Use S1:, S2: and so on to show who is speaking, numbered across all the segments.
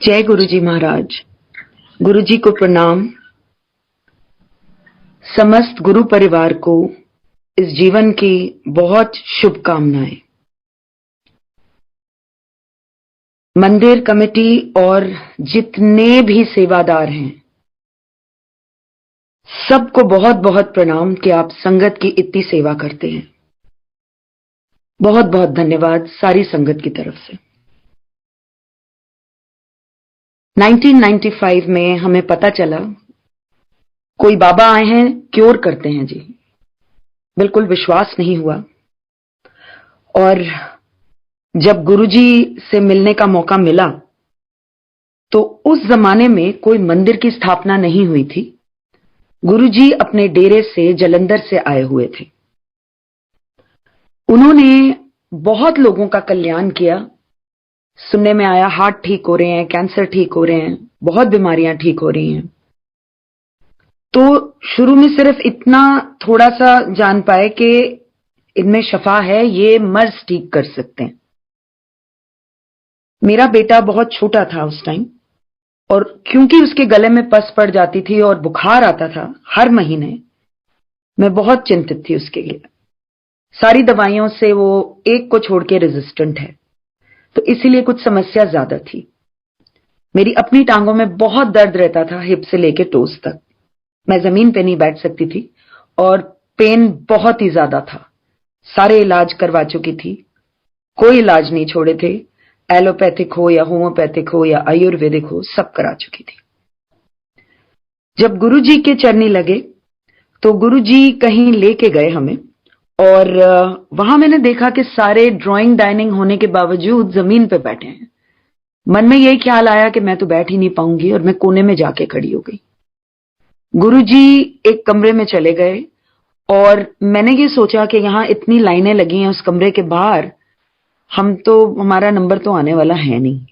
S1: जय गुरुजी महाराज। गुरुजी को प्रणाम। समस्त गुरु परिवार को इस जीवन की बहुत शुभकामनाएं। मंदिर कमेटी और जितने भी सेवादार हैं सबको बहुत बहुत प्रणाम कि आप संगत की इतनी सेवा करते हैं। बहुत बहुत धन्यवाद सारी संगत की तरफ से। 1995 में हमें पता चला कोई बाबा आए हैं, क्योर करते हैं जी। बिल्कुल विश्वास नहीं हुआ। और जब गुरुजी से मिलने का मौका मिला तो उस जमाने में कोई मंदिर की स्थापना नहीं हुई थी। गुरुजी अपने डेरे से जलंधर से आए हुए थे। उन्होंने बहुत लोगों का कल्याण किया। सुनने में आया हार्ट ठीक हो रहे हैं, कैंसर ठीक हो रहे हैं, बहुत बीमारियां ठीक हो रही हैं। तो शुरू में सिर्फ इतना थोड़ा सा जान पाए कि इनमें शफा है, ये मर्ज ठीक कर सकते हैं। मेरा बेटा बहुत छोटा था उस टाइम, और क्योंकि उसके गले में पस पड़ जाती थी और बुखार आता था हर महीने, मैं बहुत चिंतित थी उसके लिए। सारी दवाइयों से वो एक को छोड़ के रेजिस्टेंट है, तो इसीलिए कुछ समस्या ज्यादा थी। मेरी अपनी टांगों में बहुत दर्द रहता था, हिप से लेके टोस तक। मैं जमीन पे नहीं बैठ सकती थी और पेन बहुत ही ज्यादा था। सारे इलाज करवा चुकी थी, कोई इलाज नहीं छोड़े थे। एलोपैथिक हो या होम्योपैथिक हो या आयुर्वेदिक हो, सब करा चुकी थी। जब गुरुजी के चरनी लगे तो गुरुजी कहीं लेके गए हमें, और वहां मैंने देखा कि सारे ड्राइंग डाइनिंग होने के बावजूद जमीन पे बैठे हैं। मन में यही ख्याल आया कि मैं तो बैठ ही नहीं पाऊंगी, और मैं कोने में जाके खड़ी हो गई। गुरुजी एक कमरे में चले गए और मैंने ये सोचा कि यहां इतनी लाइनें लगी हैं उस कमरे के बाहर, हमारा नंबर तो आने वाला है नहीं।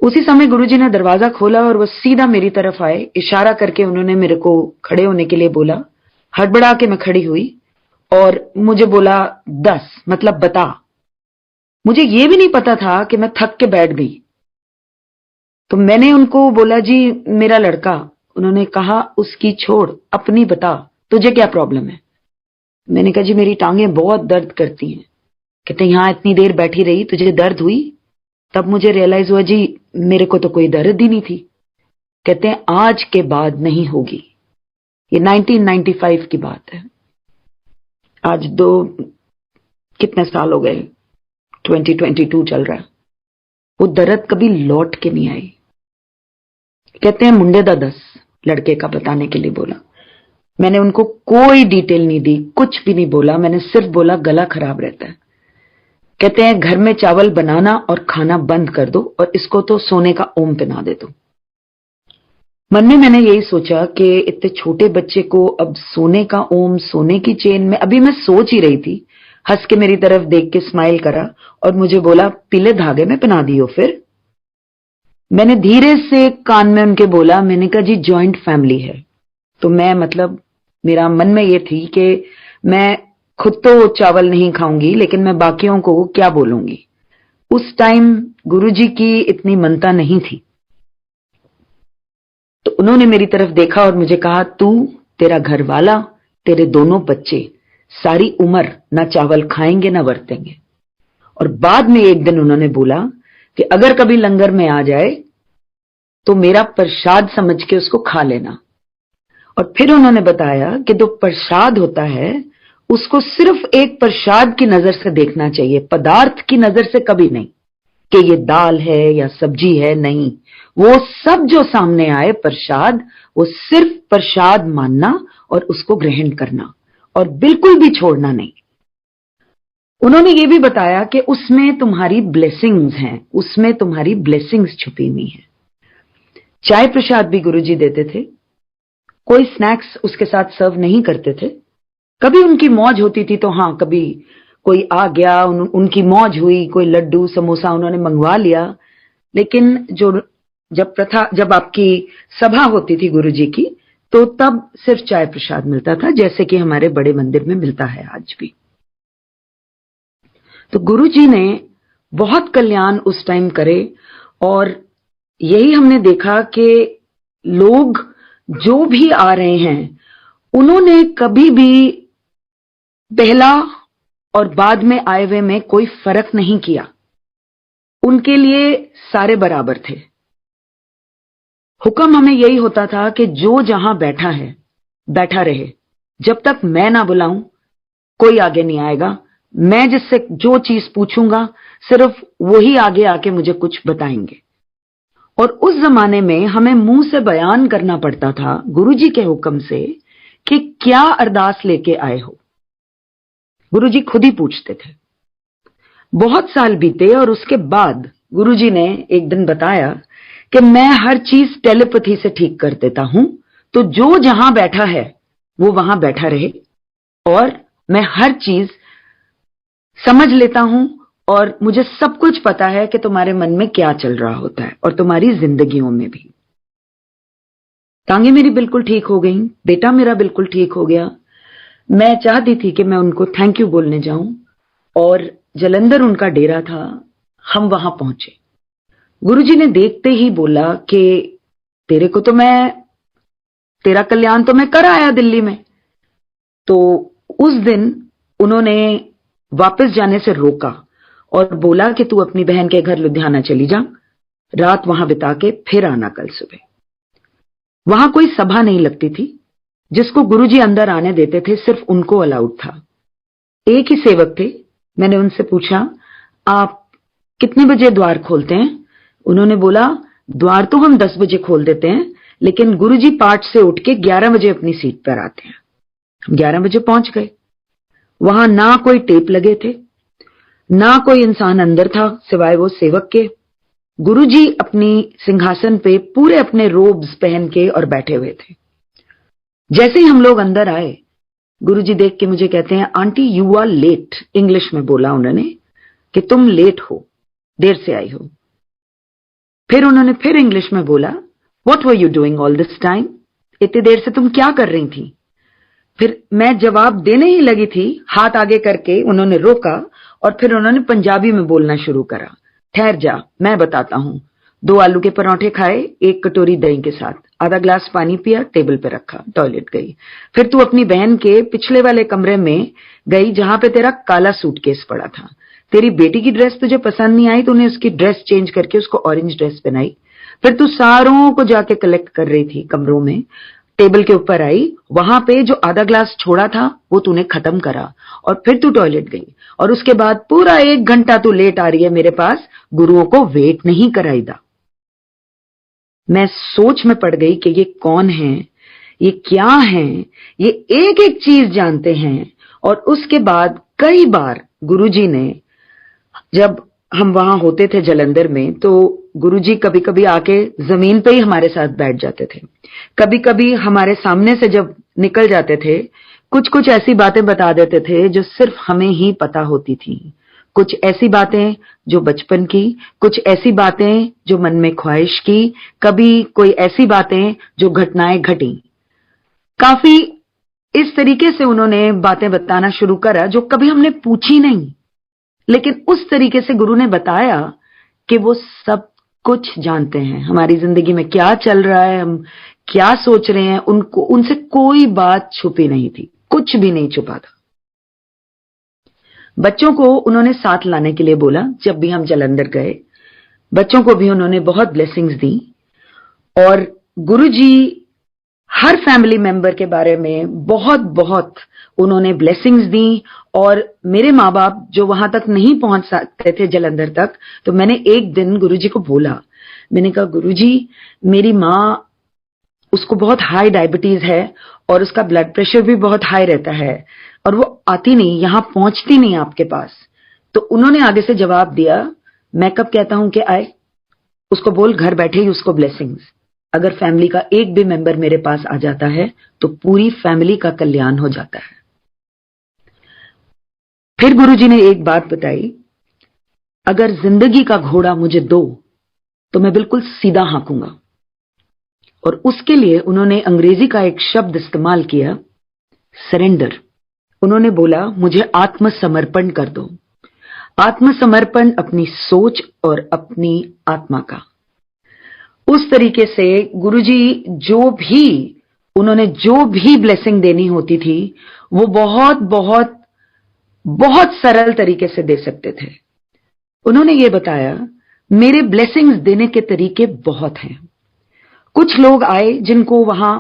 S1: उसी समय गुरुजी ने दरवाजा खोला और वो सीधा मेरी तरफ आए। इशारा करके उन्होंने मेरे को खड़े होने के लिए बोला। हड़बड़ा के मैं खड़ी हुई और मुझे बोला 10 मतलब बता। मुझे ये भी नहीं पता था कि मैं थक के बैठ गई। तो मैंने उनको बोला, जी मेरा लड़का। उन्होंने कहा, उसकी छोड़, अपनी बता, तुझे क्या प्रॉब्लम है। मैंने कहा, जी मेरी टांगें बहुत दर्द करती हैं। कहते, यहां इतनी देर बैठी रही, तुझे दर्द हुई? तब मुझे रियलाइज हुआ, जी मेरे को तो कोई दर्द ही नहीं थी। कहते हैं, आज के बाद नहीं होगी। ये 1995 की बात है। आज कितने साल हो गए, 2022 चल रहा है। वो दर्द कभी लौट के नहीं आई। कहते हैं, मुंडे दा 10 लड़के का बताने के लिए बोला। मैंने उनको कोई डिटेल नहीं दी, कुछ भी नहीं बोला। मैंने सिर्फ बोला गला खराब रहता है। कहते हैं, घर में चावल बनाना और खाना बंद कर दो और इसको तो सोने का ओम पहना दे दो। मन में मैंने यही सोचा कि इतने छोटे बच्चे को अब सोने का ओम, सोने की चेन में। अभी मैं सोच ही रही थी, हंस के मेरी तरफ देख के स्माइल करा और मुझे बोला, पीले धागे में पहना दियो। फिर मैंने धीरे से कान में उनके बोला, मैंने कहा, जी जॉइंट फैमिली है। तो मैं मेरा मन में ये थी कि मैं खुद तो चावल नहीं खाऊंगी, लेकिन मैं बाकियों को क्या बोलूंगी। उस टाइम गुरुजी की इतनी मनता नहीं थी। तो उन्होंने मेरी तरफ देखा और मुझे कहा, तू, तेरा घर वाला, तेरे दोनों बच्चे सारी उम्र ना चावल खाएंगे ना बरतेंगे। और बाद में एक दिन उन्होंने बोला कि अगर कभी लंगर में आ जाए तो मेरा प्रसाद समझ के उसको खा लेना। और फिर उन्होंने बताया कि जो प्रसाद होता है उसको सिर्फ एक प्रसाद की नजर से देखना चाहिए, पदार्थ की नजर से कभी नहीं कि ये दाल है या सब्जी है। नहीं, वो सब जो सामने आए प्रसाद, वो सिर्फ प्रसाद मानना और उसको ग्रहण करना और बिल्कुल भी छोड़ना नहीं। उन्होंने ये भी बताया कि उसमें तुम्हारी ब्लेसिंग्स हैं, उसमें तुम्हारी ब्लेसिंग्स छुपी हुई हैं। चाय प्रसाद भी गुरुजी देते थे, कोई स्नैक्स उसके साथ सर्व नहीं करते थे। कभी उनकी मौज होती थी तो हाँ, कभी कोई आ गया, उनकी मौज हुई, कोई लड्डू समोसा उन्होंने मंगवा लिया। लेकिन जब आपकी सभा होती थी गुरुजी की, तो तब सिर्फ चाय प्रसाद मिलता था, जैसे कि हमारे बड़े मंदिर में मिलता है आज भी। तो गुरुजी ने बहुत कल्याण उस टाइम करे और यही हमने देखा कि लोग जो भी आ रहे हैं उन्होंने कभी भी पहला और बाद में आए हुए में कोई फर्क नहीं किया। उनके लिए सारे बराबर थे। हुक्म हमें यही होता था कि जो जहां बैठा है बैठा रहे, जब तक मैं ना बुलाऊं कोई आगे नहीं आएगा। मैं जिससे जो चीज पूछूंगा सिर्फ वही आगे आके मुझे कुछ बताएंगे। और उस जमाने में हमें मुंह से बयान करना पड़ता था गुरुजी के हुक्म से कि क्या अरदास लेके आए हो। गुरुजी खुद ही पूछते थे। बहुत साल बीते और उसके बाद गुरुजी ने एक दिन बताया कि मैं हर चीज टेलीपैथी से ठीक कर देता हूं, तो जो जहां बैठा है वो वहां बैठा रहे और मैं हर चीज समझ लेता हूं और मुझे सब कुछ पता है कि तुम्हारे मन में क्या चल रहा होता है और तुम्हारी जिंदगियों में भी। टांगे मेरी बिल्कुल ठीक हो गई, बेटा मेरा बिल्कुल ठीक हो गया। मैं चाहती थी कि मैं उनको थैंक यू बोलने जाऊं और जलंधर उनका डेरा था, हम वहां पहुंचे। गुरुजी ने देखते ही बोला कि तेरे को तो मैं, तेरा कल्याण तो मैं कर आया दिल्ली में। तो उस दिन उन्होंने वापस जाने से रोका और बोला कि तू अपनी बहन के घर लुधियाना चली जा, रात वहां बिता के फिर आना कल सुबह। वहां कोई सभा नहीं लगती थी, जिसको गुरुजी अंदर आने देते थे सिर्फ उनको अलाउड था। एक ही सेवक थे। मैंने उनसे पूछा, आप कितने बजे द्वार खोलते हैं? उन्होंने बोला, द्वार तो हम 10 बजे खोल देते हैं, लेकिन गुरुजी पाठ से उठ के 11 बजे अपनी सीट पर आते हैं। हम 11 बजे पहुंच गए। वहां ना कोई टेप लगे थे, ना कोई इंसान अंदर था सिवाय वो सेवक के। गुरुजी अपनी सिंहासन पे पूरे अपने रोब्स पहन के और बैठे हुए थे। जैसे ही हम लोग अंदर आए, गुरुजी देख के मुझे कहते हैं, aunty you are late. English में बोला उन्होंने कि तुम लेट हो, देर से आई हो। फिर उन्होंने फिर इंग्लिश में बोला, what were you doing all this time? इतनी देर से तुम क्या कर रही थी? फिर मैं जवाब देने ही लगी थी, हाथ आगे करके उन्होंने रोका और फिर उन्होंने पंजाबी में बोलना शुरू करा, ठहर जा मैं बताता हूं। 2 आलू के पराठे खाए, 1 कटोरी दही के साथ, आधा ग्लास पानी पिया, टेबल पे रखा, टॉयलेट गई। फिर तू अपनी बहन के पिछले वाले कमरे में गई जहां पे तेरा काला सूटकेस पड़ा था। तेरी बेटी की ड्रेस तुझे पसंद नहीं आई तो उन्हें उसकी ड्रेस चेंज करके उसको ऑरेंज ड्रेस पहनाई। फिर तू सारों को जाके कलेक्ट कर रही थी कमरों में, टेबल के ऊपर आई, वहां पे जो आधा ग्लास छोड़ा था वो तूने खत्म करा और फिर तू टॉयलेट गई। और उसके बाद पूरा 1 घंटा तू लेट आ रही है मेरे पास, गुरुओं को वेट नहीं कराई दा। मैं सोच में पड़ गई कि ये कौन है, ये क्या है, ये एक एक चीज जानते हैं। और उसके बाद कई बार गुरुजी ने, जब हम वहां होते थे जलंधर में, तो गुरुजी कभी कभी आके जमीन पे ही हमारे साथ बैठ जाते थे। कभी कभी हमारे सामने से जब निकल जाते थे, कुछ कुछ ऐसी बातें बता देते थे जो सिर्फ हमें ही पता होती थी। कुछ ऐसी बातें जो बचपन की, कुछ ऐसी बातें जो मन में ख्वाहिश की, कभी कोई ऐसी बातें जो घटनाएं घटी। काफी इस तरीके से उन्होंने बातें बताना शुरू करा जो कभी हमने पूछी नहीं, लेकिन उस तरीके से गुरु ने बताया कि वो सब कुछ जानते हैं, हमारी जिंदगी में क्या चल रहा है, हम क्या सोच रहे हैं, उनको उनसे कोई बात छुपी नहीं थी, कुछ भी नहीं छुपा था। बच्चों को उन्होंने साथ लाने के लिए बोला। जब भी हम जलंधर गए, बच्चों को भी उन्होंने बहुत ब्लेसिंग्स दी और गुरुजी हर फैमिली मेंबर के बारे में बहुत बहुत उन्होंने ब्लेसिंग्स दी। और मेरे माँ बाप जो वहां तक नहीं पहुंच सकते थे जलंधर तक, तो मैंने एक दिन गुरुजी को बोला, मैंने कहा गुरुजी मेरी माँ, उसको बहुत हाई डायबिटीज है और उसका ब्लड प्रेशर भी बहुत हाई रहता है और वो आती नहीं, यहां पहुंचती नहीं आपके पास। तो उन्होंने आगे से जवाब दिया, मैं कब कहता हूं कि आए, उसको बोल घर बैठे ही उसको ब्लेसिंग्स। अगर फैमिली का एक भी मेंबर मेरे पास आ जाता है तो पूरी फैमिली का कल्याण हो जाता है। फिर गुरुजी ने एक बात बताई, अगर जिंदगी का घोड़ा मुझे दो तो मैं बिल्कुल सीधा हाँकूंगा। और उसके लिए उन्होंने अंग्रेजी का एक शब्द इस्तेमाल किया, सरेंडर। उन्होंने बोला मुझे आत्मसमर्पण कर दो। आत्मसमर्पण अपनी सोच और अपनी आत्मा का। उस तरीके से गुरुजी उन्होंने जो भी ब्लेसिंग देनी होती थी वो बहुत बहुत बहुत सरल तरीके से दे सकते थे। उन्होंने ये बताया, मेरे ब्लेसिंग्स देने के तरीके बहुत हैं। कुछ लोग आए जिनको वहां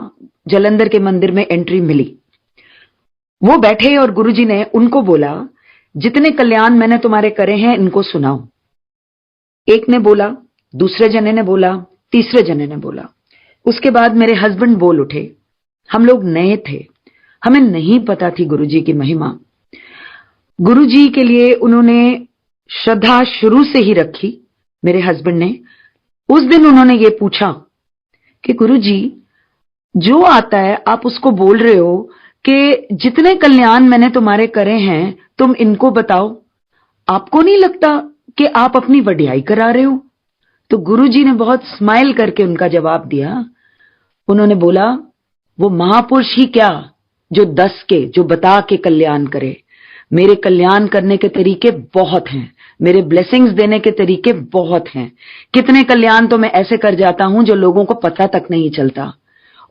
S1: जलंधर के मंदिर में एंट्री मिली। वो बैठे और गुरुजी ने उनको बोला, जितने कल्याण मैंने तुम्हारे करे हैं इनको सुनाओ। एक ने बोला, दूसरे जने ने बोला, तीसरे जने ने बोला। उसके बाद मेरे हस्बैंड बोल उठे। हम लोग नए थे, हमें नहीं पता थी गुरुजी की महिमा। गुरुजी के लिए उन्होंने श्रद्धा शुरू से ही रखी। मेरे हस्बैंड ने उस दिन उन्होंने ये पूछा कि गुरुजी जो आता है आप उसको बोल रहे हो कि जितने कल्याण मैंने तुम्हारे करे हैं तुम इनको बताओ, आपको नहीं लगता कि आप अपनी वडियाई करा रहे हो? तो गुरुजी ने बहुत स्माइल करके उनका जवाब दिया। उन्होंने बोला, वो महापुरुष ही क्या जो जो बता के कल्याण करे। मेरे कल्याण करने के तरीके बहुत हैं, मेरे ब्लेसिंग्स देने के तरीके बहुत हैं। कितने कल्याण तो मैं ऐसे कर जाता हूं जो लोगों को पता तक नहीं चलता।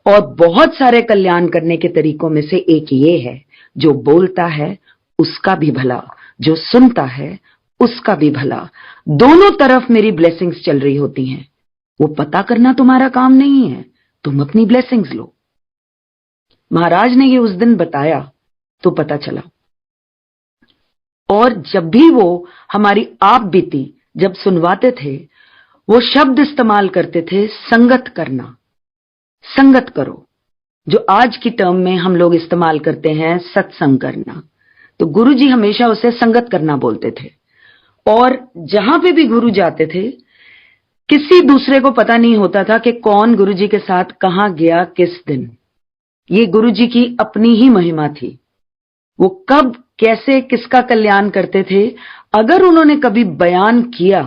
S1: और बहुत सारे कल्याण करने के तरीकों में से एक ये है, जो बोलता है उसका भी भला, जो सुनता है उसका भी भला। दोनों तरफ मेरी ब्लेसिंग्स चल रही होती हैं। वो पता करना तुम्हारा काम नहीं है, तुम अपनी ब्लेसिंग्स लो। महाराज ने ये उस दिन बताया तो पता चला। और जब भी वो हमारी आप बीती जब सुनवाते थे, वो शब्द इस्तेमाल करते थे, संगत करना, संगत करो, जो आज की टर्म में हम लोग इस्तेमाल करते हैं सत्संग करना। तो गुरुजी हमेशा उसे संगत करना बोलते थे। और जहां पे भी गुरु जाते थे, किसी दूसरे को पता नहीं होता था कि कौन गुरुजी के साथ कहां गया किस दिन। ये गुरुजी की अपनी ही महिमा थी। वो कब कैसे किसका कल्याण करते थे, अगर उन्होंने कभी बयान किया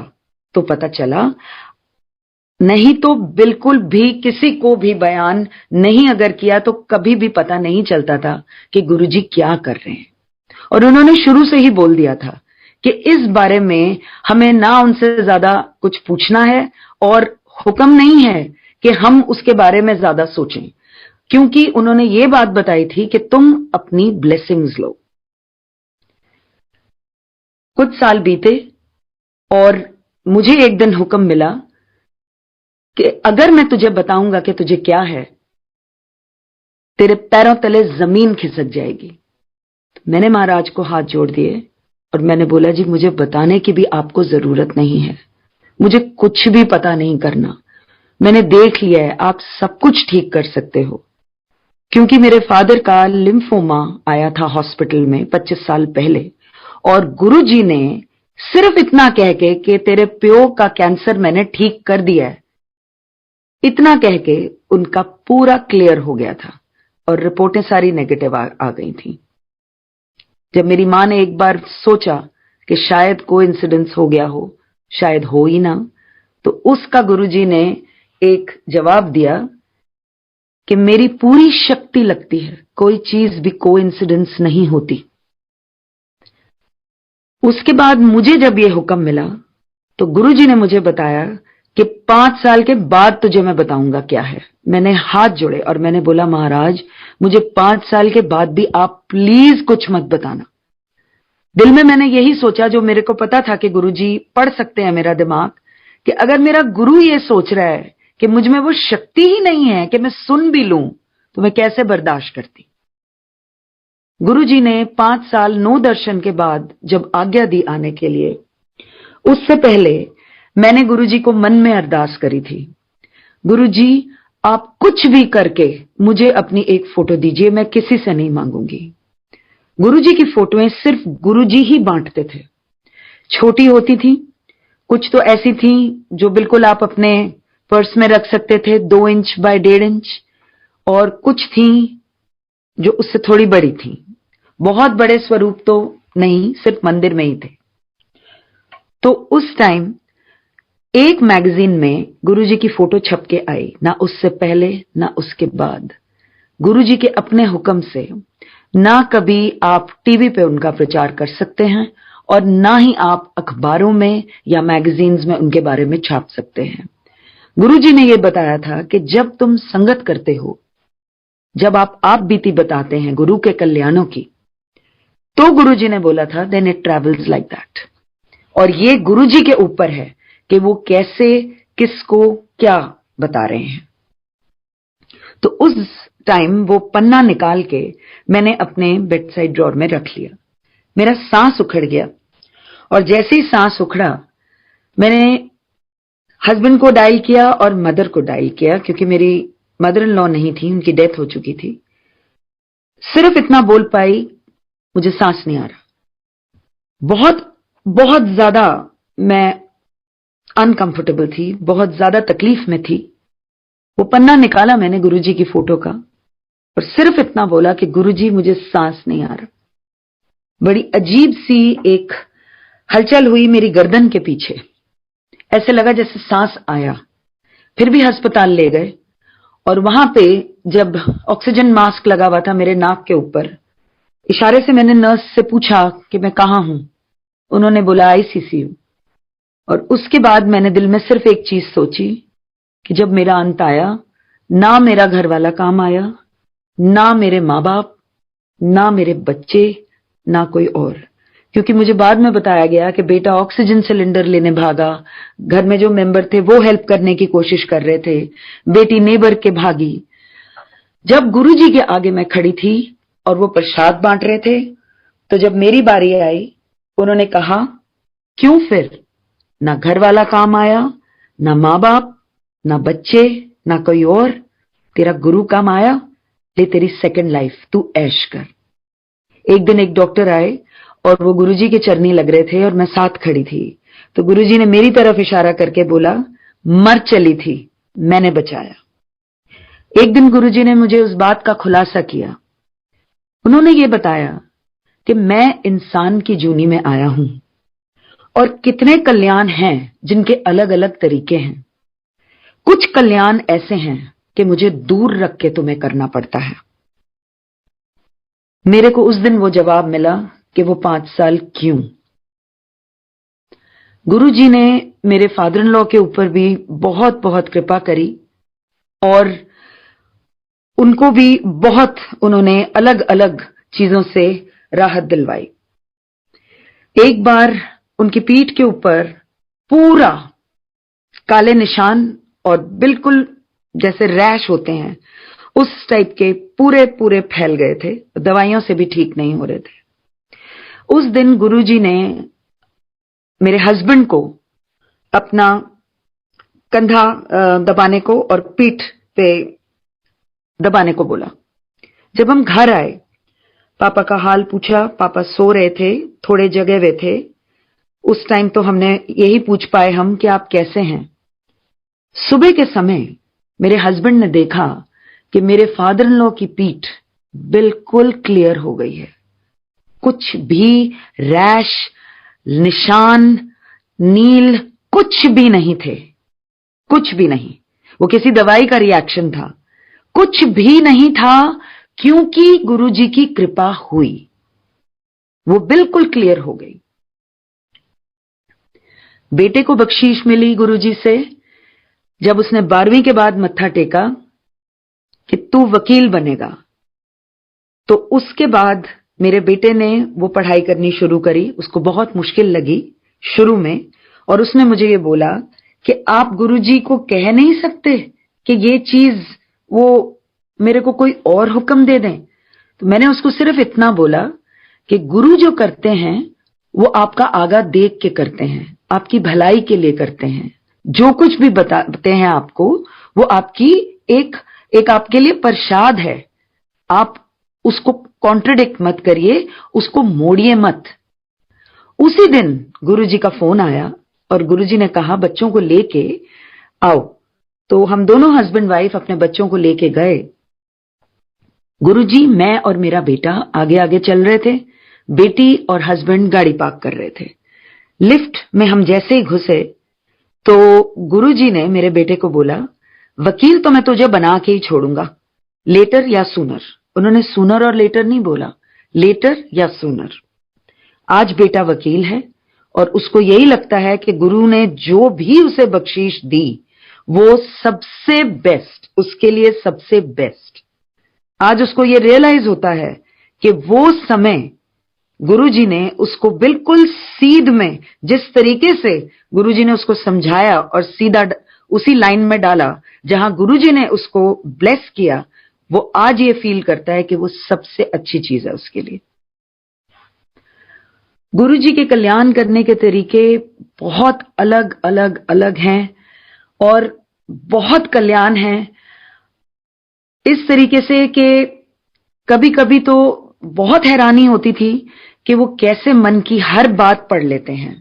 S1: तो पता चला, नहीं तो बिल्कुल भी किसी को भी बयान नहीं अगर किया तो कभी भी पता नहीं चलता था कि गुरुजी क्या कर रहे हैं। और उन्होंने शुरू से ही बोल दिया था कि इस बारे में हमें ना उनसे ज्यादा कुछ पूछना है और हुक्म नहीं है कि हम उसके बारे में ज्यादा सोचें, क्योंकि उन्होंने ये बात बताई थी कि तुम अपनी ब्लेसिंग्स लो। कुछ साल बीते और मुझे एक दिन हुक्म मिला कि अगर मैं तुझे बताऊंगा कि तुझे क्या है, तेरे पैरों तले जमीन खिसक जाएगी। मैंने महाराज को हाथ जोड़ दिए और मैंने बोला, जी मुझे बताने की भी आपको जरूरत नहीं है, मुझे कुछ भी पता नहीं करना। मैंने देख लिया है, आप सब कुछ ठीक कर सकते हो। क्योंकि मेरे फादर का लिम्फोमा आया था हॉस्पिटल में 25 साल पहले, और गुरुजी ने सिर्फ इतना कह के कि तेरे प्यो का कैंसर मैंने ठीक कर दिया है, इतना कह के उनका पूरा क्लियर हो गया था और रिपोर्टें सारी नेगेटिव आ गई थी। जब मेरी मां ने एक बार सोचा कि शायद कोइंसिडेंस हो गया हो, शायद हो ही ना, तो उसका गुरुजी ने एक जवाब दिया कि मेरी पूरी शक्ति लगती है, कोई चीज भी कोइंसिडेंस नहीं होती। उसके बाद मुझे जब ये हुक्म मिला तो गुरुजी ने मुझे बताया कि 5 साल के बाद तुझे मैं बताऊंगा क्या है। मैंने हाथ जोड़े और मैंने बोला, महाराज मुझे 5 साल के बाद भी आप प्लीज कुछ मत बताना। दिल में मैंने यही सोचा, जो मेरे को पता था कि गुरुजी पढ़ सकते हैं मेरा दिमाग, कि अगर मेरा गुरु ये सोच रहा है कि मुझ में वो शक्ति ही नहीं है कि मैं सुन भी लूं, तो मैं कैसे बर्दाश्त करती। गुरुजी ने 5 साल 9 दर्शन के बाद जब आज्ञा दी आने के लिए, उससे पहले मैंने गुरुजी को मन में अरदास करी थी, गुरुजी आप कुछ भी करके मुझे अपनी एक फोटो दीजिए, मैं किसी से नहीं मांगूंगी। गुरुजी की फोटोएं सिर्फ गुरुजी ही बांटते थे। छोटी होती थी, कुछ तो ऐसी थी जो बिल्कुल आप अपने पर्स में रख सकते थे, 2 इंच बाय 1.5 इंच, और कुछ थी जो उससे थोड़ी बड़ी थी। बहुत बड़े स्वरूप तो नहीं, सिर्फ मंदिर में ही थे। तो उस टाइम एक मैगजीन में गुरुजी की फोटो छप के आई, ना उससे पहले ना उसके बाद। गुरुजी के अपने हुक्म से ना कभी आप टीवी पे उनका प्रचार कर सकते हैं और ना ही आप अखबारों में या मैगजीन्स में उनके बारे में छाप सकते हैं। गुरुजी ने यह बताया था कि जब तुम संगत करते हो, जब आप बीती बताते हैं गुरु के कल्याणों की, तो गुरुजी ने बोला था then it travels like that. और ये गुरुजी के ऊपर है कि वो कैसे किसको क्या बता रहे हैं। तो उस टाइम वो पन्ना निकाल के मैंने अपने बेड साइड ड्रॉर में रख लिया। मेरा सांस उखड़ गया और जैसे ही सांस उखड़ा मैंने हस्बैंड को डायल किया और मदर को डायल किया, क्योंकि मेरी मदर इन लॉ नहीं थी, उनकी डेथ हो चुकी थी। सिर्फ इतना बोल पाई, मुझे सांस नहीं आ रहा। बहुत बहुत ज्यादा मैं अनकंफर्टेबल थी, बहुत ज्यादा तकलीफ में थी। वो पन्ना निकाला मैंने गुरुजी की फोटो का और सिर्फ इतना बोला कि गुरुजी मुझे सांस नहीं आ रहा। बड़ी अजीब सी एक हलचल हुई मेरी गर्दन के पीछे, ऐसे लगा जैसे सांस आया। फिर भी अस्पताल ले गए और वहां पे जब ऑक्सीजन मास्क लगा हुआ था मेरे नाक के ऊपर, इशारे से मैंने नर्स से पूछा कि मैं कहां हूं। उन्होंने बोला आईसीसीयू। और उसके बाद मैंने दिल में सिर्फ एक चीज सोची कि जब मेरा अंत आया, ना मेरा घर वाला काम आया, ना मेरे माँ बाप, ना मेरे बच्चे, ना कोई और। क्योंकि मुझे बाद में बताया गया कि बेटा ऑक्सीजन सिलेंडर लेने भागा, घर में जो मेंबर थे वो हेल्प करने की कोशिश कर रहे थे, बेटी नेबर के भागी। जब गुरुजी के आगे मैं खड़ी थी और वो प्रसाद बांट रहे थे, तो जब मेरी बारी आई, उन्होंने कहा क्यों फिर? ना घर वाला काम आया, ना माँ बाप, ना बच्चे, ना कोई और, तेरा गुरु काम आया, ले तेरी सेकंड लाइफ, तू ऐश कर। एक दिन एक डॉक्टर आए और वो गुरुजी के चरनी लग रहे थे और मैं साथ खड़ी थी। तो गुरुजी ने मेरी तरफ इशारा करके बोला मर चली थी, मैंने बचाया। एक दिन गुरुजी ने मुझे उस बात का खुलासा किया। उन्होंने ये बताया कि मैं इंसान की जूनी में आया हूं और कितने कल्याण हैं जिनके अलग अलग तरीके हैं। कुछ कल्याण ऐसे हैं कि मुझे दूर रख के तुम्हें करना पड़ता है। मेरे को उस दिन वो जवाब मिला कि वो 5 साल क्यों। गुरुजी ने मेरे फादर इन लॉ के ऊपर भी बहुत बहुत कृपा करी और उनको भी बहुत उन्होंने अलग अलग चीजों से राहत दिलवाई। एक बार उनकी पीठ के ऊपर पूरा काले निशान और बिल्कुल जैसे रैश होते हैं उस टाइप के पूरे पूरे फैल गए थे, दवाइयों से भी ठीक नहीं हो रहे थे। उस दिन गुरुजी ने मेरे हस्बैंड को अपना कंधा दबाने को और पीठ पे दबाने को बोला। जब हम घर आए, पापा का हाल पूछा। पापा सो रहे थे, थोड़े जगे हुए थे। उस टाइम तो हमने यही पूछ पाए हम कि आप कैसे हैं। सुबह के समय मेरे हस्बैंड ने देखा कि मेरे फादर इन लॉ की पीठ बिल्कुल क्लियर हो गई है। कुछ भी रैश, निशान, नील कुछ भी नहीं थे, कुछ भी नहीं। वो किसी दवाई का रिएक्शन था, कुछ भी नहीं था, क्योंकि गुरुजी की कृपा हुई, वो बिल्कुल क्लियर हो गई। बेटे को बख्शीश मिली गुरुजी से जब उसने 12वीं के बाद मत्था टेका कि तू वकील बनेगा। तो उसके बाद मेरे बेटे ने वो पढ़ाई करनी शुरू करी। उसको बहुत मुश्किल लगी शुरू में और उसने मुझे ये बोला कि आप गुरुजी को कह नहीं सकते कि ये चीज वो मेरे को कोई और हुक्म दे दें। तो मैंने उसको सिर्फ इतना बोला कि गुरु जो करते हैं वो आपका आगा देख के करते हैं, आपकी भलाई के लिए करते हैं। जो कुछ भी बताते हैं आपको वो आपकी एक आपके लिए प्रसाद है। आप उसको कॉन्ट्रडिक्ट मत करिए, उसको मोड़िए मत। उसी दिन गुरुजी का फोन आया और गुरुजी ने कहा बच्चों को लेके आओ। तो हम दोनों हस्बैंड वाइफ अपने बच्चों को लेके गए। गुरुजी, मैं और मेरा बेटा आगे आगे चल रहे थे, बेटी और हस्बैंड गाड़ी पार्क कर रहे थे। लिफ्ट में हम जैसे ही घुसे तो गुरुजी ने मेरे बेटे को बोला वकील तो मैं तुझे बना के ही छोड़ूंगा, लेटर या सूनर। उन्होंने सूनर और लेटर नहीं बोला, लेटर या सूनर। आज बेटा वकील है और उसको यही लगता है कि गुरु ने जो भी उसे बख्शीश दी वो सबसे बेस्ट, उसके लिए सबसे बेस्ट। आज उसको ये रियलाइज होता है कि वो समय गुरुजी ने उसको बिल्कुल सीध में, जिस तरीके से गुरुजी ने उसको समझाया और सीधा उसी लाइन में डाला जहां गुरुजी ने उसको ब्लेस किया, वो आज ये फील करता है कि वो सबसे अच्छी चीज है उसके लिए। गुरुजी के कल्याण करने के तरीके बहुत अलग अलग अलग हैं और बहुत कल्याण है इस तरीके से कि कभी कभी तो बहुत हैरानी होती थी कि वो कैसे मन की हर बात पढ़ लेते हैं।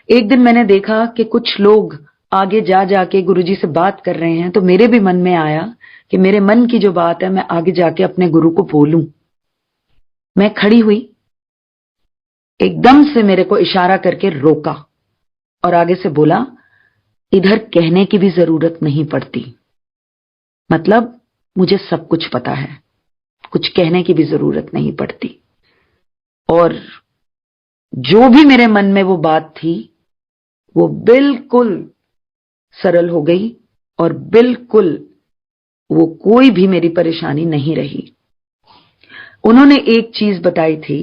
S1: एक दिन मैंने देखा कि कुछ लोग आगे जा जाके गुरुजी से बात कर रहे हैं, तो मेरे भी मन में आया कि मेरे मन की जो बात है मैं आगे जाके अपने गुरु को बोलूं। मैं खड़ी हुई, एकदम से मेरे को इशारा करके रोका और आगे से बोला, इधर कहने की भी जरूरत नहीं पड़ती, मतलब मुझे सब कुछ पता है, कुछ कहने की भी जरूरत नहीं पड़ती। और जो भी मेरे मन में वो बात थी वो बिल्कुल सरल हो गई और बिल्कुल वो कोई भी मेरी परेशानी नहीं रही। उन्होंने एक चीज बताई थी,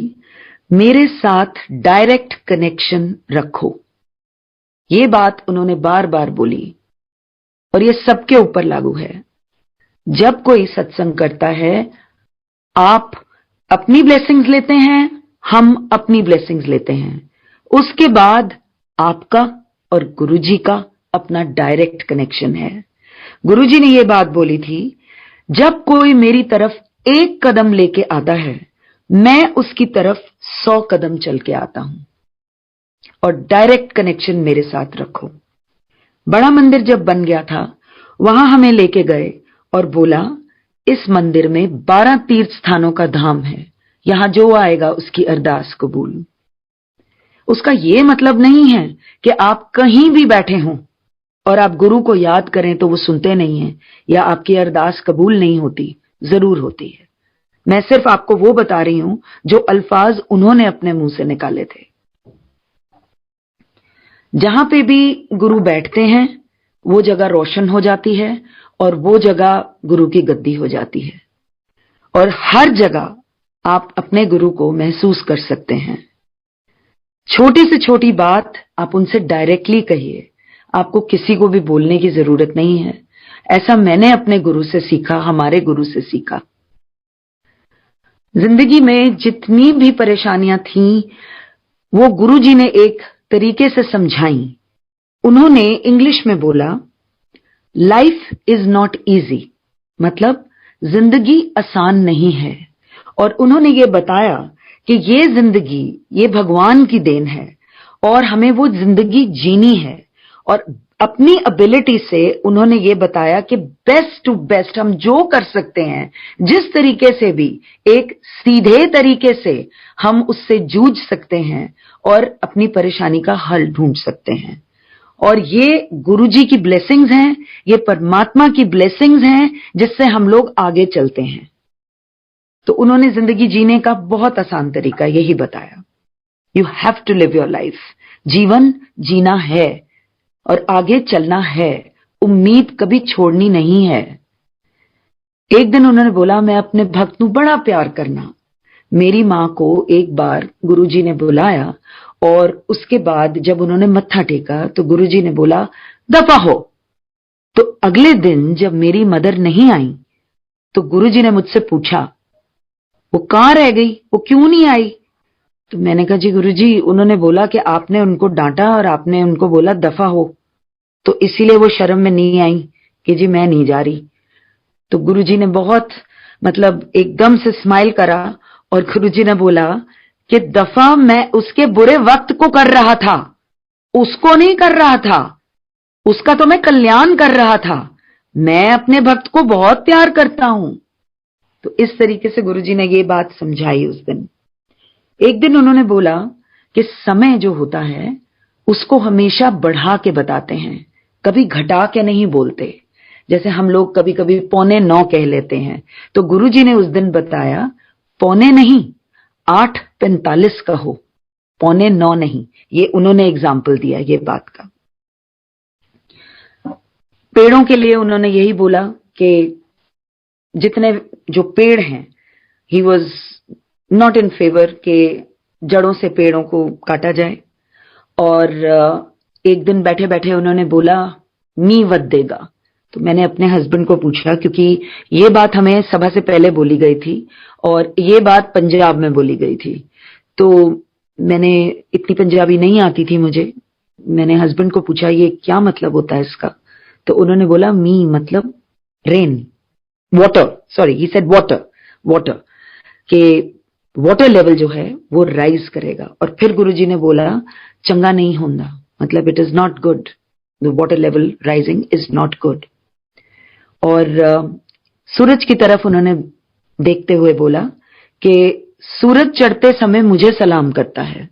S1: मेरे साथ डायरेक्ट कनेक्शन रखो। ये बात उन्होंने बार बार बोली और ये सबके ऊपर लागू है। जब कोई सत्संग करता है, आप अपनी ब्लेसिंग्स लेते हैं, हम अपनी ब्लेसिंग्स लेते हैं, उसके बाद आपका और गुरुजी का अपना डायरेक्ट कनेक्शन है। गुरुजी ने ये बात बोली थी, जब कोई मेरी तरफ एक कदम लेके आता है, मैं उसकी तरफ 100 कदम चल के आता हूं। और डायरेक्ट कनेक्शन मेरे साथ रखो। बड़ा मंदिर जब बन गया था, वहां हमें लेके गए और बोला, इस मंदिर में 12 तीर्थ स्थानों का धाम है, यहां जो आएगा उसकी अरदास कबूल। उसका यह मतलब नहीं है कि आप कहीं भी बैठे हों और आप गुरु को याद करें तो वो सुनते नहीं हैं या आपकी अरदास कबूल नहीं होती। जरूर होती है। मैं सिर्फ आपको वो बता रही हूं जो अल्फाज उन्होंने अपने मुंह से निकाले थे। जहां पे भी गुरु बैठते हैं वो जगह रोशन हो जाती है और वो जगह गुरु की गद्दी हो जाती है और हर जगह आप अपने गुरु को महसूस कर सकते हैं। छोटी से छोटी बात आप उनसे डायरेक्टली कहिए, आपको किसी को भी बोलने की जरूरत नहीं है। ऐसा मैंने अपने गुरु से सीखा, हमारे गुरु से सीखा। जिंदगी में जितनी भी परेशानियां थीं वो गुरुजी ने एक तरीके से समझाई। उन्होंने इंग्लिश में बोला, लाइफ इज नॉट इजी, मतलब जिंदगी आसान नहीं है। और उन्होंने ये बताया कि ये जिंदगी ये भगवान की देन है और हमें वो जिंदगी जीनी है। और अपनी एबिलिटी से उन्होंने ये बताया कि बेस्ट टू बेस्ट हम जो कर सकते हैं, जिस तरीके से भी एक सीधे तरीके से हम उससे जूझ सकते हैं और अपनी परेशानी का हल ढूंढ सकते हैं। और ये गुरुजी की ब्लेसिंग्स हैं, ये परमात्मा की ब्लेसिंग्स हैं जिससे हम लोग आगे चलते हैं। तो उन्होंने जिंदगी जीने का बहुत आसान तरीका यही बताया, you have to live your life. जीवन जीना है और आगे चलना है, उम्मीद कभी छोड़नी नहीं है। एक दिन उन्होंने बोला, मैं अपने भक्त नू बड़ा प्यार करना। मेरी मां को एक बार गुरुजी ने बुलाया और उसके बाद जब उन्होंने मत्था टेका तो गुरुजी ने बोला, दफा हो। तो अगले दिन जब मेरी मदर नहीं आई तो गुरुजी ने मुझसे पूछा, वो कहां रह गई, वो क्यों नहीं आई? तो मैंने कहा, जी गुरुजी, उन्होंने बोला कि आपने उनको डांटा और आपने उनको बोला दफा हो, तो इसीलिए वो शर्म में नहीं आई कि जी मैं नहीं जा रही। तो गुरुजी ने बहुत मतलब एकदम से स्माइल करा और गुरुजी ने बोला कि दफा मैं उसके बुरे वक्त को कर रहा था, उसको नहीं कर रहा था, उसका तो मैं कल्याण कर रहा था। मैं अपने भक्त को बहुत प्यार करता हूं। तो इस तरीके से गुरुजी ने ये बात समझाई उस दिन। एक दिन उन्होंने बोला कि समय जो होता है उसको हमेशा बढ़ा के बताते हैं, कभी घटा के नहीं बोलते। जैसे हम लोग कभी कभी 8:45 कह लेते हैं, तो गुरुजी ने उस दिन बताया 8:45 नहीं, 8:45 कहो, 8:45 नहीं। ये उन्होंने एग्जाम्पल दिया ये बात का। पेड़ों के लिए उन्होंने यही बोला कि जितने जो पेड़ हैं, he was not in favour के जड़ों से पेड़ों को काटा जाए। और एक दिन बैठे बैठे उन्होंने बोला मी वत देगा। तो मैंने अपने हस्बैंड को पूछा, क्योंकि ये बात हमें सभा से पहले बोली गई थी और ये बात पंजाब में बोली गई थी। तो मैंने, इतनी पंजाबी नहीं आती थी मुझे, मैंने हस्बैंड को पूछा ये क्या मतलब होता है इसका। तो उन्होंने बोला मी मतलब rain, water, sorry he said water, water के वाटर लेवल जो है वो राइज करेगा। और फिर गुरुजी ने बोला चंगा नहीं होता, मतलब it is not good, the water level rising is not good. और सूरज की तरफ उन्होंने देखते हुए बोला कि सूरज चढ़ते समय मुझे सलाम करता है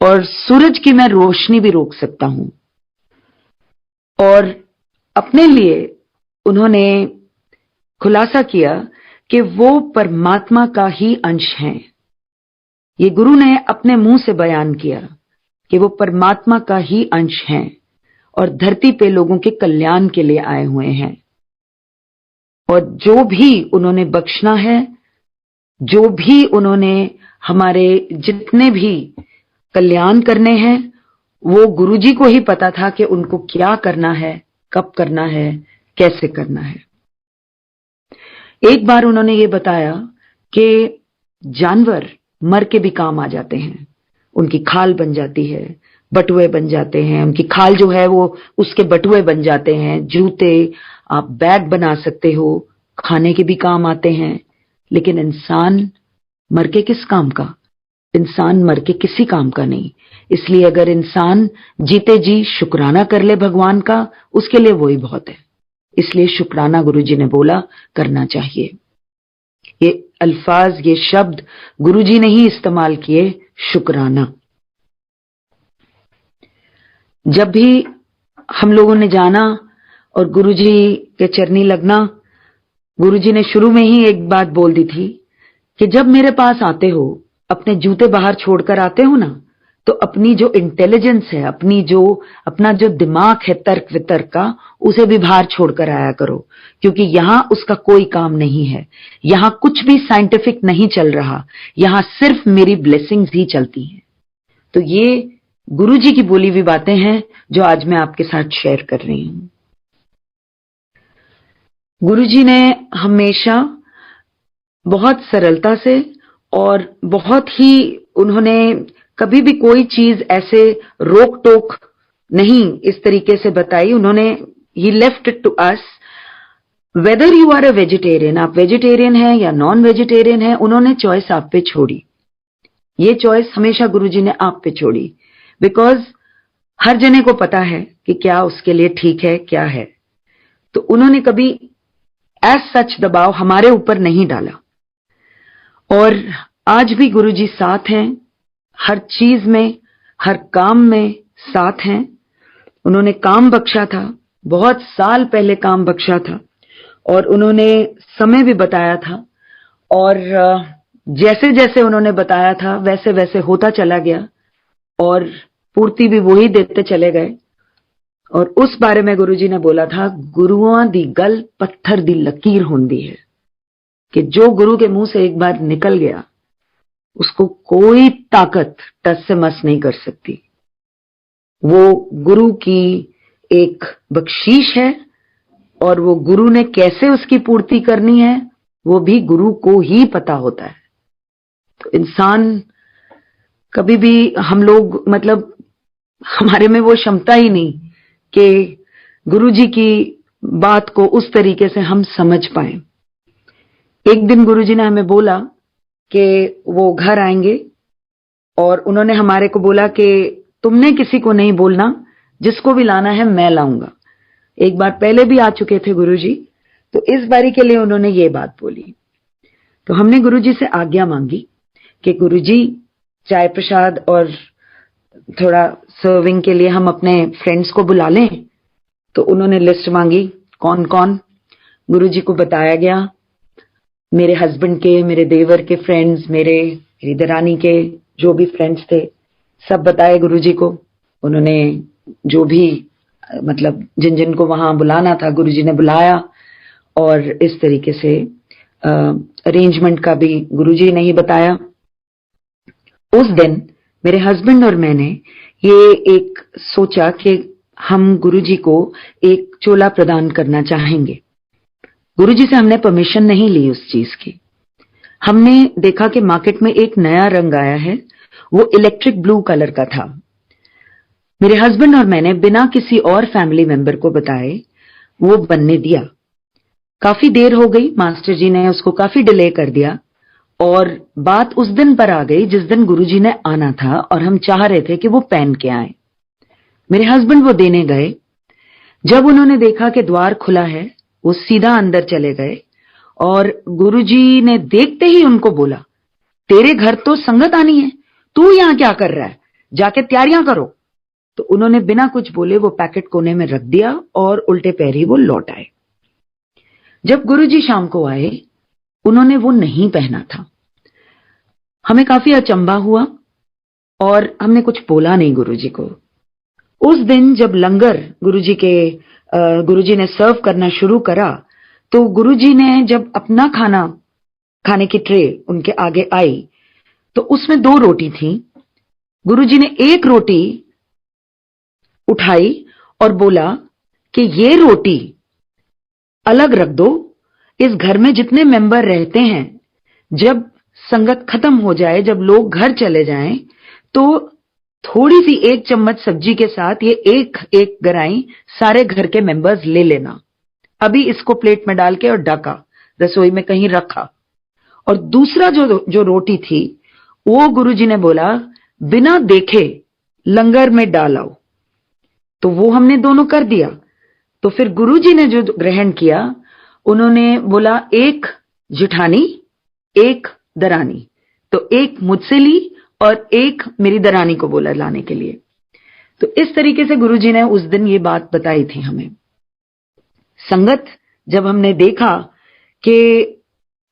S1: और सूरज की मैं रोशनी भी रोक सकता हूं। और अपने लिए उन्होंने खुलासा किया कि वो परमात्मा का ही अंश हैं। ये गुरु ने अपने मुंह से बयान किया कि वो परमात्मा का ही अंश हैं और धरती पे लोगों के कल्याण के लिए आए हुए हैं। और जो भी उन्होंने बख्शना है, जो भी उन्होंने हमारे जितने भी कल्याण करने हैं, वो गुरुजी को ही पता था कि उनको क्या करना है, कब करना है, कैसे करना है। एक बार उन्होंने ये बताया कि जानवर मर के भी काम आ जाते हैं, उनकी खाल बन जाती है, बटुए बन जाते हैं, उनकी खाल जो है वो उसके बटुए बन जाते हैं, जूते, आप बैग बना सकते हो, खाने के भी काम आते हैं। लेकिन इंसान मर के किस काम का? इंसान मर के किसी काम का नहीं। इसलिए अगर इंसान जीते जी शुक्राना कर ले भगवान का, उसके लिए वही बहुत है। इसलिए शुक्राना गुरुजी ने बोला करना चाहिए। ये अल्फाज, ये शब्द गुरुजी ने ही इस्तेमाल किए, शुक्राना। जब भी हम लोगों ने जाना और गुरुजी के चरनी लगना, गुरुजी ने शुरू में ही एक बात बोल दी थी कि जब मेरे पास आते हो, अपने जूते बाहर छोड़कर आते हो ना, तो अपनी जो इंटेलिजेंस है, अपना जो दिमाग है तर्क वितर्क का, उसे भी बाहर छोड़कर आया करो, क्योंकि यहां उसका कोई काम नहीं है। यहां कुछ भी साइंटिफिक नहीं चल रहा, यहां सिर्फ मेरी ब्लेसिंग्स ही चलती हैं। तो ये गुरुजी की बोली हुई बातें हैं जो आज मैं आपके साथ शेयर कर रही हूं। गुरुजी ने हमेशा बहुत सरलता से और बहुत ही, उन्होंने कभी भी कोई चीज ऐसे रोक टोक नहीं इस तरीके से बताई। उन्होंने, he left it to us, whether you are a vegetarian, आप वेजिटेरियन हैं या नॉन वेजिटेरियन हैं, उन्होंने चॉइस आप पे छोड़ी। ये चॉइस हमेशा गुरुजी ने आप पे छोड़ी, बिकॉज हर जने को पता है कि क्या उसके लिए ठीक है, क्या है। तो उन्होंने कभी एज सच दबाव हमारे ऊपर नहीं डाला। और आज भी गुरुजी साथ हैं, हर चीज में, हर काम में साथ हैं। उन्होंने काम बख्शा था, बहुत साल पहले काम बख्शा था, और उन्होंने समय भी बताया था। और जैसे जैसे उन्होंने बताया था वैसे वैसे होता चला गया और पूर्ति भी वही देते चले गए। और उस बारे में गुरुजी ने बोला था, गुरुआं दी गल पत्थर दी लकीर होंदी है, कि जो गुरु के मुंह से एक बार निकल गया उसको कोई ताकत टस से मस नहीं कर सकती। वो गुरु की एक बख्शीश है और वो गुरु ने कैसे उसकी पूर्ति करनी है वो भी गुरु को ही पता होता है। तो इंसान कभी भी, हम लोग, मतलब हमारे में वो क्षमता ही नहीं कि गुरुजी की बात को उस तरीके से हम समझ पाए। एक दिन गुरुजी ने हमें बोला कि वो घर आएंगे और उन्होंने हमारे को बोला कि तुमने किसी को नहीं बोलना, जिसको भी लाना है मैं लाऊंगा। एक बार पहले भी आ चुके थे गुरुजी, तो इस बारी के लिए उन्होंने ये बात बोली। तो हमने गुरुजी से आज्ञा मांगी कि गुरुजी चाय प्रसाद और थोड़ा सर्विंग के लिए हम अपने फ्रेंड्स को बुला लें। तो उन्होंने लिस्ट मांगी कौन कौन, गुरुजी को बताया गया। मेरे हस्बैंड के, मेरे देवर के फ्रेंड्स, मेरी दरानी के जो भी फ्रेंड्स थे, सब बताए गुरुजी को। उन्होंने जो भी मतलब जिन जिन को वहां बुलाना था गुरुजी ने बुलाया, और इस तरीके से अरेंजमेंट का भी गुरुजी ने ही बताया। उस दिन मेरे हस्बैंड और मैंने ये एक सोचा कि हम गुरुजी को एक चोला प्रदान करना चाहेंगे। गुरुजी से हमने परमिशन नहीं ली उस चीज की। हमने देखा कि मार्केट में एक नया रंग आया है, वो इलेक्ट्रिक ब्लू कलर का था। मेरे हस्बैंड और मैंने बिना किसी और फैमिली मेंबर को बताए वो बनने दिया। काफी देर हो गई, मास्टर जी ने उसको काफी डिले कर दिया, और बात उस दिन पर आ गई जिस दिन गुरुजी ने आना था, और हम चाह रहे थे कि वो पहन के आए। मेरे हस्बैंड वो देने गए। जब उन्होंने देखा कि द्वार खुला है, वो सीधा अंदर चले गए, और गुरुजी ने देखते ही उनको बोला, तेरे घर तो संगत आनी है, तू यहां क्या कर रहा है, जाके तैयारियां करो। तो उन्होंने बिना कुछ बोले वो पैकेट कोने में रख दिया और उल्टे पैर ही वो लौट आए। जब गुरुजी शाम को आए, उन्होंने वो नहीं पहना था। हमें काफी अचंभा हुआ और हमने कुछ बोला नहीं गुरुजी को। उस दिन जब लंगर गुरुजी ने सर्व करना शुरू करा, तो गुरुजी ने जब अपना खाने की ट्रे उनके आगे आई, तो उसमें 2 रोटी थी। गुरुजी ने एक रोटी उठाई और बोला कि ये रोटी अलग रख दो, इस घर में जितने मेंबर रहते हैं, जब संगत खत्म हो जाए, जब लोग घर चले जाएं, तो थोड़ी सी 1 चम्मच सब्जी के साथ ये एक गराई सारे घर के मेंबर्स ले लेना। अभी इसको प्लेट में डाल के और ढका, रसोई में कहीं रखा। और दूसरा जो रोटी थी, वो गुरुजी ने बोला बिना देखे लंगर में डालाओ। तो वो हमने दोनों कर दिया। तो फिर गुरुजी ने जो ग्रहण किया, उन्होंने बोला 1 जिठानी 1 दरानी, तो 1 मुझसे ली और 1 मेरी दरानी को बोला लाने के लिए। तो इस तरीके से गुरुजी ने उस दिन ये बात बताई थी हमें। संगत जब हमने देखा कि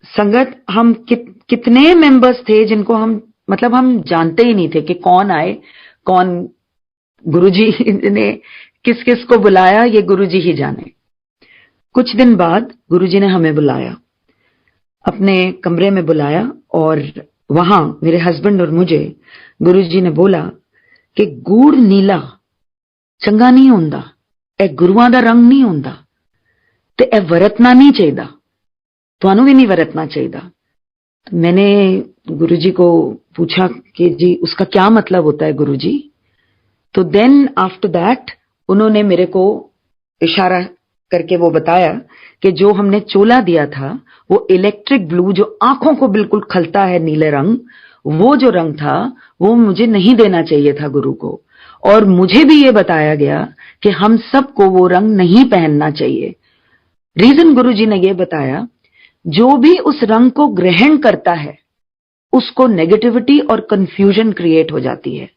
S1: संगत हम कितने मेंबर्स थे जिनको हम जानते ही नहीं थे कि कौन आए, कौन गुरुजी ने किस किस को बुलाया, ये गुरुजी ही जाने। कुछ दिन बाद गुरुजी ने हमें बुलाया, अपने कमरे में बुलाया, और वहां मेरे हस्बैंड और मुझे गुरुजी ने बोला कि गूढ़ नीला चंगा नहीं होंदा, ए गुरुआं दा रंग नहीं होंदा, ते ए वरतना नहीं चाहिदा, तुहानू भी नहीं वरतना चाहिदा। तो मैंने गुरुजी को पूछा कि जी उसका क्या मतलब होता है गुरुजी। तो देन आफ्टर दैट उन्होंने मेरे को इशारा करके वो बताया कि जो हमने चोला दिया था वो इलेक्ट्रिक ब्लू, जो आंखों को बिल्कुल खलता है नीले रंग, वो जो रंग था वो मुझे नहीं देना चाहिए था गुरु को। और मुझे भी ये बताया गया कि हम सबको वो रंग नहीं पहनना चाहिए। रीजन गुरुजी ने ये बताया, जो भी उस रंग को ग्रहण करता है उसको नेगेटिविटी और कंफ्यूजन क्रिएट हो जाती है,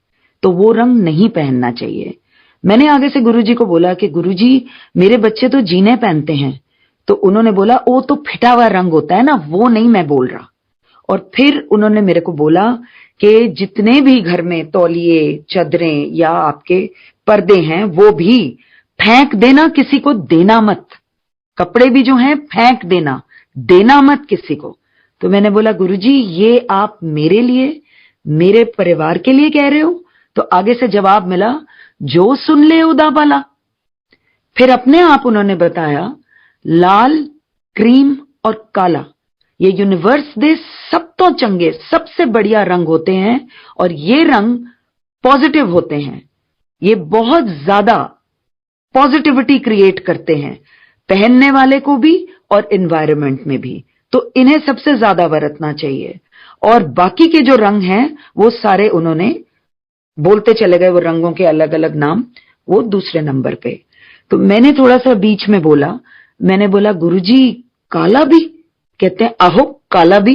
S1: तो वो रंग नहीं पहनना चाहिए। मैंने आगे से गुरुजी को बोला कि गुरुजी मेरे बच्चे तो जीने पहनते हैं। तो उन्होंने बोला वो तो फिटा हुआ रंग होता है ना, वो नहीं मैं बोल रहा। और फिर उन्होंने मेरे को बोला कि जितने भी घर में तौलिए, चादरें या आपके पर्दे हैं वो भी फेंक देना, किसी को देना मत। कपड़े भी जो हैं फेंक देना, देना मत किसी को। तो मैंने बोला गुरुजी ये आप मेरे लिए, मेरे परिवार के लिए कह रहे हो? तो आगे से जवाब मिला, जो सुन ले उदा भला। फिर अपने आप उन्होंने बताया, लाल, क्रीम और काला ये यूनिवर्स दे सब तो चंगे, सबसे बढ़िया रंग होते हैं, और ये रंग पॉजिटिव होते हैं। ये बहुत ज्यादा पॉजिटिविटी क्रिएट करते हैं, पहनने वाले को भी और एनवायरनमेंट में भी। तो इन्हें सबसे ज्यादा बरतना चाहिए। और बाकी के जो रंग हैं वो सारे उन्होंने बोलते चले गए, वो रंगों के अलग अलग नाम, वो दूसरे नंबर पे। तो मैंने थोड़ा सा बीच में बोला, मैंने बोला गुरुजी काला भी? कहते हैं आहो काला भी।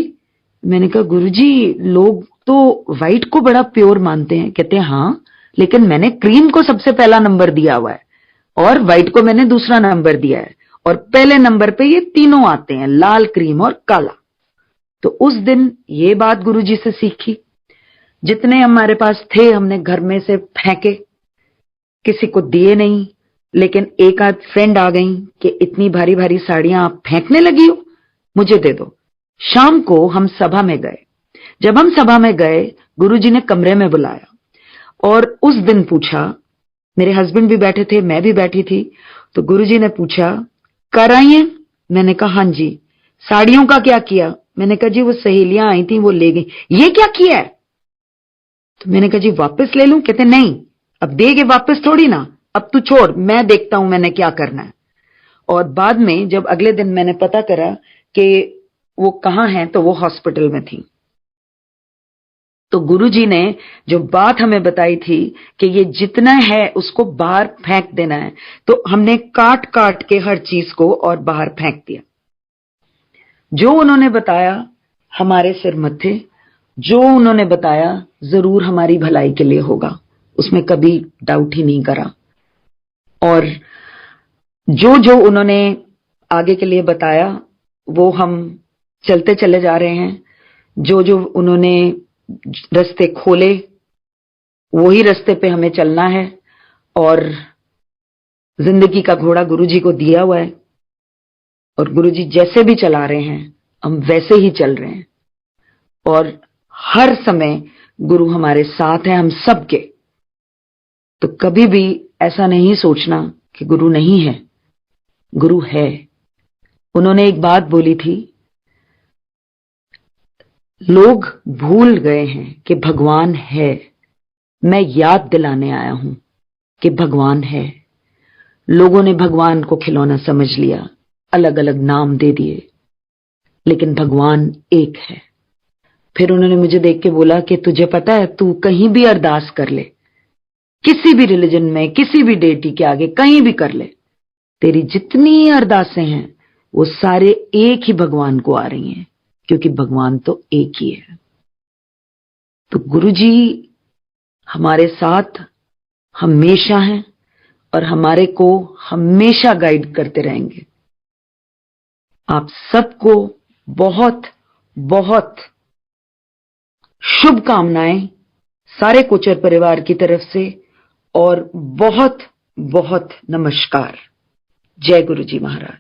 S1: मैंने कहा गुरुजी लोग तो व्हाइट को बड़ा प्योर मानते हैं। कहते हैं हाँ, लेकिन मैंने क्रीम को सबसे पहला नंबर दिया हुआ है और व्हाइट को मैंने दूसरा नंबर दिया है, और पहले नंबर पे ये तीनों आते हैं, लाल, क्रीम और काला। तो उस दिन ये बात गुरुजी से सीखी। जितने हमारे पास थे हमने घर में से फेंके, किसी को दिए नहीं, लेकिन एक आध फ्रेंड आ गई कि इतनी भारी भारी साड़ियां आप फेंकने लगी हो, मुझे दे दो। शाम को हम सभा में गए। जब हम सभा में गए, गुरुजी ने कमरे में बुलाया और उस दिन पूछा, मेरे हस्बैंड भी बैठे थे, मैं भी बैठी थी, तो गुरुजी ने पूछा, कर आई हैं? मैंने कहा हाँ जी। साड़ियों का क्या किया? मैंने कहा जी वो सहेलियां आई थी, वो ले गई। ये क्या किया है? तो मैंने कहा जी वापस ले लूं? कहते नहीं, अब देगे वापस थोड़ी ना, अब तू छोड़, मैं देखता हूं मैंने क्या करना है। और बाद में जब अगले दिन मैंने पता करा कि वो कहां हैं, तो वो हॉस्पिटल में थी। तो गुरुजी ने जो बात हमें बताई थी कि ये जितना है उसको बाहर फेंक देना है, तो हमने काट काट के हर चीज को और बाहर फेंक दिया। जो उन्होंने बताया हमारे सिर मत्थे, जो उन्होंने बताया जरूर हमारी भलाई के लिए होगा, उसमें कभी डाउट ही नहीं करा। और जो जो उन्होंने आगे के लिए बताया वो हम चलते चले जा रहे हैं। जो जो उन्होंने रास्ते खोले वही रास्ते पे हमें चलना है, और जिंदगी का घोड़ा गुरुजी को दिया हुआ है, और गुरुजी जैसे भी चला रहे हैं हम वैसे ही चल रहे हैं। और हर समय गुरु हमारे साथ है, हम सबके। तो कभी भी ऐसा नहीं सोचना कि गुरु नहीं है, गुरु है। उन्होंने एक बात बोली थी, लोग भूल गए हैं कि भगवान है, मैं याद दिलाने आया हूं कि भगवान है। लोगों ने भगवान को खिलौना समझ लिया, अलग अलग नाम दे दिए, लेकिन भगवान एक है। फिर उन्होंने मुझे देख के बोला कि तुझे पता है, तू कहीं भी अरदास कर ले, किसी भी रिलीजन में, किसी भी डेटी के आगे कहीं भी कर ले, तेरी जितनी अरदासें हैं वो सारे एक ही भगवान को आ रही हैं, क्योंकि भगवान तो एक ही है। तो गुरुजी हमारे साथ हमेशा हैं और हमारे को हमेशा गाइड करते रहेंगे। आप सबको बहुत बहुत शुभकामनाएं सारे कोचर परिवार की तरफ से, और बहुत बहुत नमस्कार। जय गुरुजी महाराज।